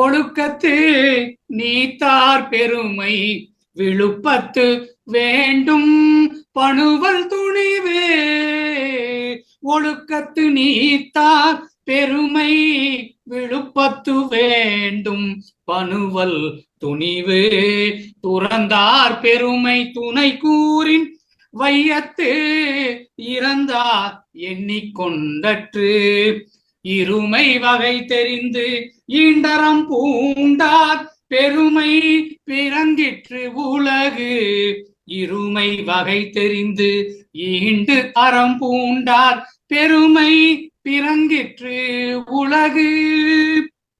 ஒழுக்கத்து நீத்தார் பெருமை விழுப்பத்து வேண்டும் பணுவல் துணிவே. ஒழுக்கத்து நீத்தார் பெருமை விழுப்பத்து வேண்டும் பணுவல் துணிவு. துறந்தார் பெருமை துணை கூறின் வையத்து இறந்தார் எண்ணிக்கொண்டற்று. இருமை வகை தெரிந்து ஈண்டரம் பூண்டார் பெருமை பிறங்கிற்று உலகு. இருமை வகை தெரிந்து ஈண்டு அறம் பூண்டார் பெருமை பிறங்கிற்று உலகு.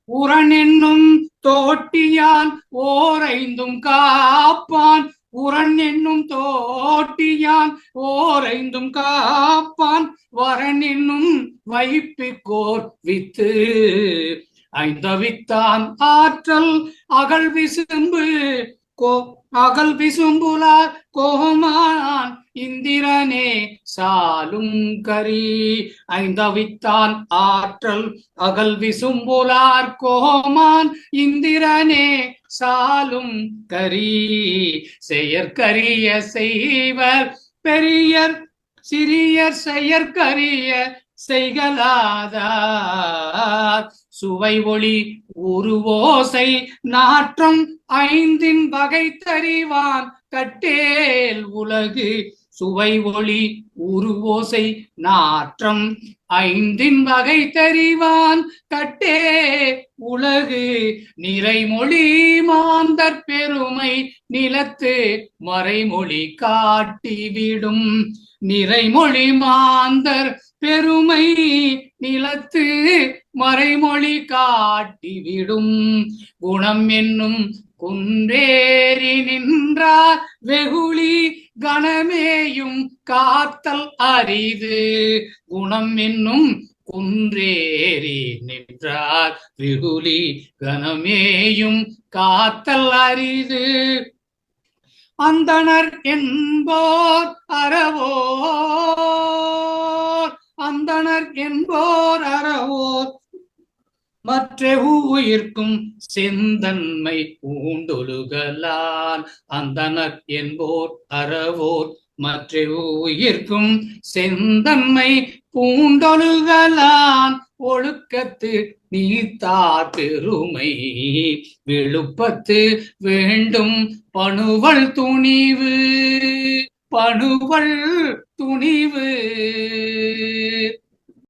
உரன் என்னும் தோட்டியான் ஓரைந்தும் காப்பான். உரன் என்னும் தோட்டியான் ஓரைந்தும் காப்பான். வரன் என்னும் வைப்பிற்கோர் வித்து. ஐந்தவித்தான் ஆற்றல் அகல் விசும்பு அகல் விசும்புலார் கோமான் இந்திரனே சாலும் கரி. ஐந்தவித்தான் ஆற்றல் அகல் விசும்புலார் கோமான் இந்திரனே சாலும் கரி. செயற்கரிய செய்வர் பெரியர் சிறியர் செயற்கரிய செய்கலாதார். சுவை ஒளி உருவோசை நாற்றம் ஐந்தின் வகை தறிவான் கட்டேல் உலகு. சுவை ஒளி உருவோசை நாற்றம் ஐந்தின் வகை தறிவான் கட்டே உலகு. நிறைமொழி மாந்தர் பெருமை நிலத்து மறைமொழி காட்டிவிடும். நிறைமொழி மாந்தர் பெருமை நிலத்து மறைமொழி காட்டிவிடும். குணம் என்னும் குன்றேறி நின்றார் வெகுளி கணமேயும் காத்தல் அரிது. குணம் என்னும் குன்றேறி நின்றார் வெகுளி கணமேயும் காத்தல் அரிது. அந்தணர் என்போர் அறவோர். அந்தணர் என்போர் அறவோர் மற்ற உயிர்க்கும் செந்தன்மை பூண்டொழுகலான். அந்தணர் என்போர் அறவோர் மற்ற உயிர்க்கும் செந்தன்மை பூண்டொழுகலான். ஒழுக்கத்து நீத்தார் பெருமை விழுப்பத்து வேண்டும் பணுவல் துணிவு. பணுவல் துணிவு.